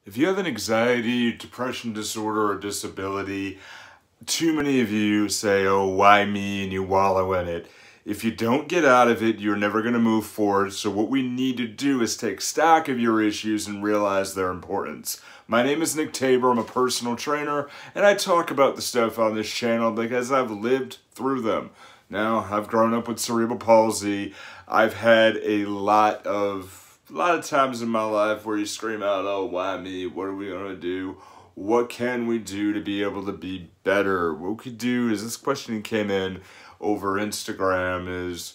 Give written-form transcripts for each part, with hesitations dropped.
If you have an anxiety, depression disorder, or disability, too many of you say, oh, why me? And you wallow in it. If you don't get out of it, you're never going to move forward. So what we need to do is take stock of your issues and realize their importance. My name is Nick Tabor. I'm a personal trainer, and I talk about the stuff on this channel because I've lived through them. Now, I've grown up with cerebral palsy. I've had a lot of times in my life where you scream out, oh, why me? What are we going to do? What can we do to be able to be better? What we could do is, this question came in over Instagram, is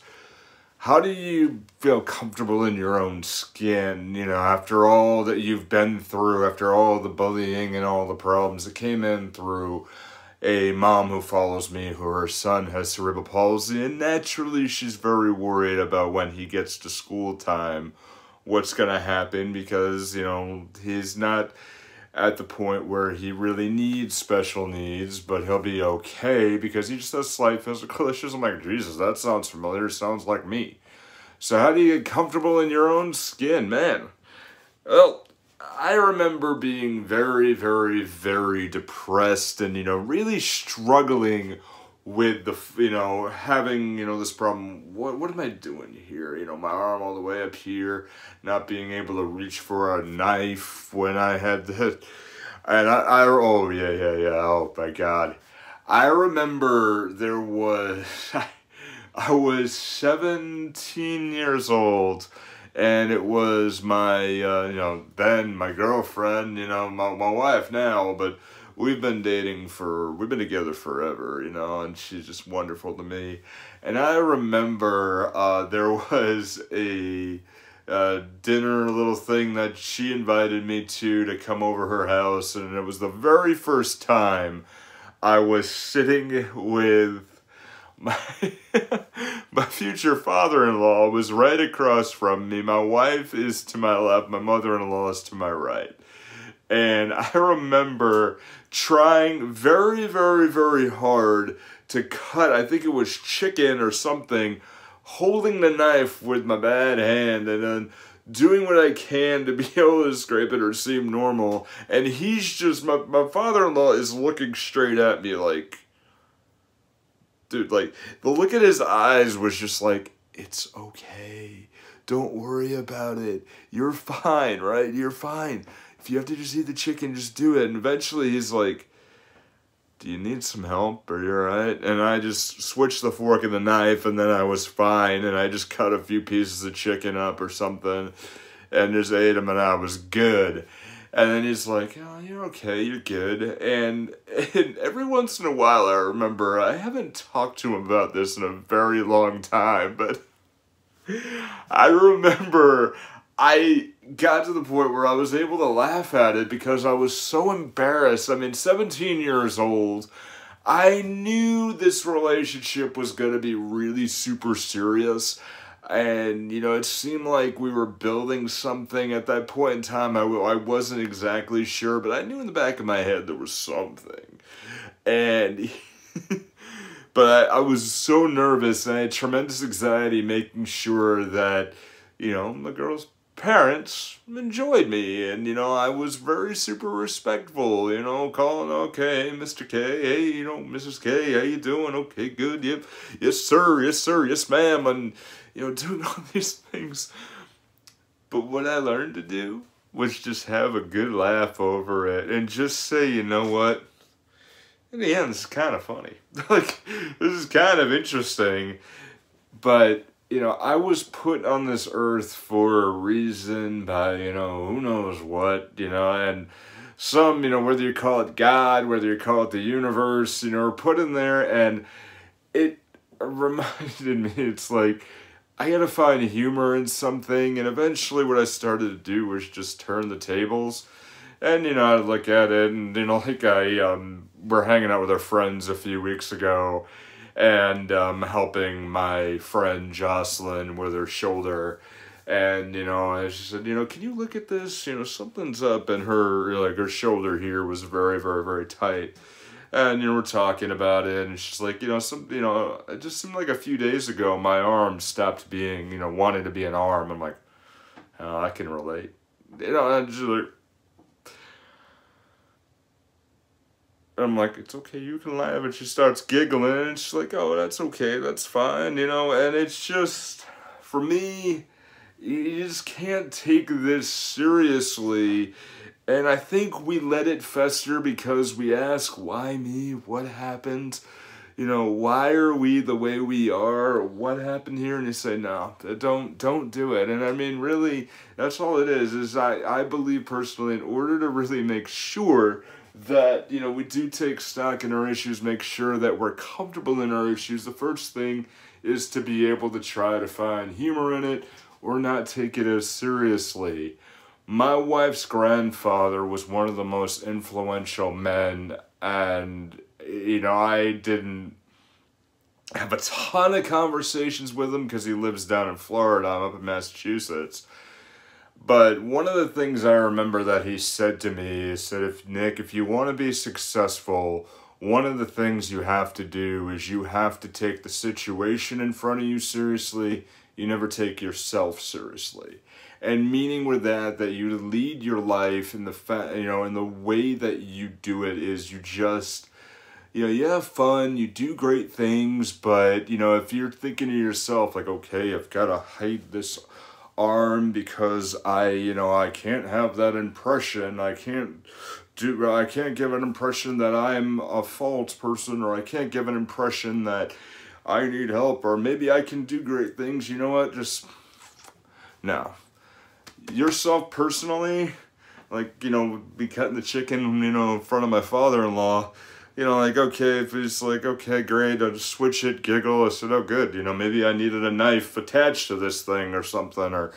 how do you feel comfortable in your own skin, you know, after all that you've been through, after all the bullying and all the problems that came in through a mom who follows me, who her son has cerebral palsy, and naturally she's very worried about when he gets to school time, what's going to happen, because, you know, he's not at the point where he really needs special needs, but he'll be okay because he just has slight physical issues. I'm like, Jesus, that sounds familiar. Sounds like me. So how do you get comfortable in your own skin, man? Well, I remember being very, very, very depressed and, you know, really struggling with the, you know, having, you know, this problem. What am I doing here? You know, my arm all the way up here, not being able to reach for a knife when I had the, and oh, yeah, oh my God. I remember there was, I was 17 years old, and it was my, you know, then my girlfriend, you know, my wife now, but we've been together forever, you know, and she's just wonderful to me. And I remember there was a dinner little thing that she invited me to come over her house, and it was the very first time I was sitting with my my future father-in-law was right across from me. My wife is to my left, my mother-in-law is to my right. And I remember trying very, very, very hard to cut, I think it was chicken or something, holding the knife with my bad hand and then doing what I can to be able to scrape it or seem normal. And he's just, my father-in-law is looking straight at me like, dude, like, the look at his eyes was just like, it's okay. Don't worry about it. You're fine, right? You're fine. If you have to just eat the chicken, just do it. And eventually he's like, do you need some help? Are you alright? And I just switched the fork and the knife, and then I was fine. And I just cut a few pieces of chicken up or something and just ate them, and I was good. And then he's like, oh, you're okay, you're good. And every once in a while, I remember, I haven't talked to him about this in a very long time, but I remember I got to the point where I was able to laugh at it because I was so embarrassed. I mean, 17 years old, I knew this relationship was going to be really super serious. And, you know, it seemed like we were building something at that point in time. I wasn't exactly sure, but I knew in the back of my head there was something. And but I was so nervous, and I had tremendous anxiety making sure that, you know, the girl's parents enjoyed me, and, you know, I was very super respectful, you know, calling, okay, Mr. K, hey, you know, Mrs. K, how you doing? Okay, good, yep, yes sir, yes ma'am, and, you know, doing all these things. But what I learned to do was just have a good laugh over it and just say, you know what, in the end, this is kind of funny. Like, this is kind of interesting, but, you know, I was put on this earth for a reason by, you know, who knows what, you know, and some, you know, whether you call it God, whether you call it the universe, you know, are put in there, and it reminded me, it's like, I gotta find humor in something, and eventually what I started to do was just turn the tables, and, you know, I'd look at it, and, you know, like we're hanging out with our friends a few weeks ago, and helping my friend Jocelyn with her shoulder, and, you know, she said, you know, can you look at this, you know, something's up, and her, like, her shoulder here was very, very, very tight, and, you know, we're talking about it, and she's like, you know, it just seemed like a few days ago, my arm stopped being, you know, wanting to be an arm. I'm like, oh, I can relate, you know, and she's like, And I'm like, it's okay, you can laugh. And she starts giggling, and she's like, oh, that's okay, that's fine, you know? And it's just, for me, you just can't take this seriously. And I think we let it fester because we ask, why me? What happened? You know, why are we the way we are? What happened here? And you say, no, don't do it. And I mean, really, that's all it is I believe personally, in order to really make sure that, you know, we do take stock in our issues, make sure that we're comfortable in our issues, the first thing is to be able to try to find humor in it or not take it as seriously. My wife's grandfather was one of the most influential men, and, you know, I didn't have a ton of conversations with him because he lives down in Florida. I'm up in Massachusetts. But one of the things I remember that he said to me is that, if you want to be successful, one of the things you have to do is you have to take the situation in front of you seriously. You never take yourself seriously. And meaning with that you lead your life in in the way that you do it is you just, you know, you have fun, you do great things, but, you know, if you're thinking to yourself, like, okay, I've got to hide this arm because I can't have that impression, I can't give an impression that I'm a false person, or I can't give an impression that I need help, or maybe I can do great things, you know what, just, no. Yourself personally, like, you know, be cutting the chicken, you know, in front of my father-in-law, you know, like, okay, if he's like, okay, great, I'll just switch it, giggle, I said, oh, good, you know, maybe I needed a knife attached to this thing or something, or,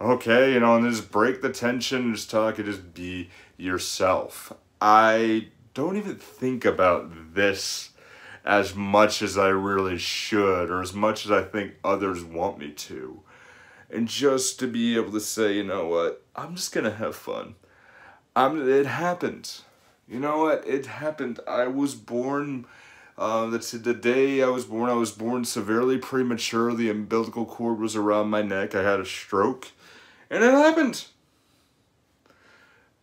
okay, you know, and just break the tension, just talk, and just be yourself. I don't even think about this as much as I really should, or as much as I think others want me to. And just to be able to say, you know what, I'm just gonna have fun. It happened. You know what, it happened. I was born, the day I was born severely premature. The umbilical cord was around my neck. I had a stroke, and it happened.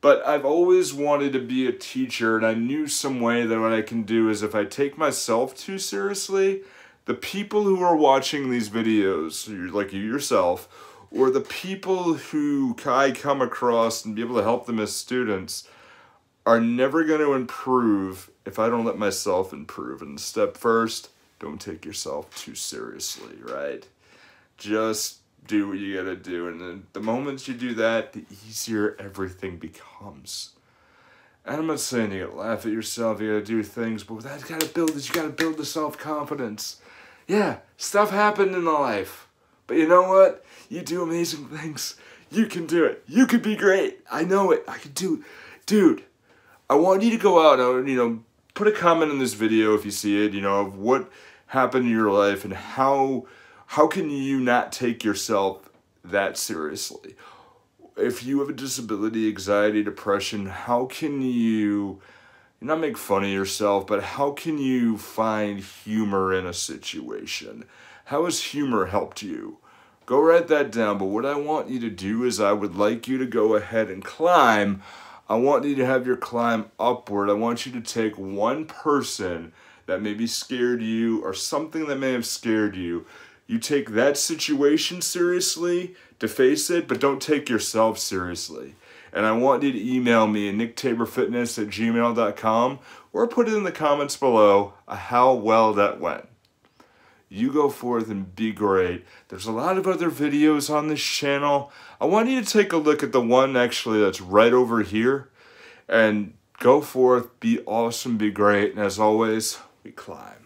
But I've always wanted to be a teacher, and I knew some way that what I can do is, if I take myself too seriously, the people who are watching these videos, like you yourself, or the people who I come across and be able to help them as students, are never going to improve if I don't let myself improve. And step first, don't take yourself too seriously, right? Just do what you gotta do. And then the moment you do that, the easier everything becomes. And I'm not saying you gotta laugh at yourself, you gotta do things, but that you gotta build the self-confidence. Yeah, stuff happened in the life, but you know what? You do amazing things. You can do it. You could be great. I know it. I can do it. Dude, I want you to go out and, you know, put a comment in this video if you see it, you know, of what happened in your life and how can you not take yourself that seriously? If you have a disability, anxiety, depression, how can you not make fun of yourself, but how can you find humor in a situation? How has humor helped you? Go write that down, but what I want you to do is I would like you to go ahead and climb. I want you to have your climb upward. I want you to take one person that maybe scared you or something that may have scared you. You take that situation seriously to face it, but don't take yourself seriously. And I want you to email me at nicktaborfitness@gmail.com or put it in the comments below how well that went. You go forth and be great. There's a lot of other videos on this channel. I want you to take a look at the one actually that's right over here. And go forth, be awesome, be great. And as always, we climb.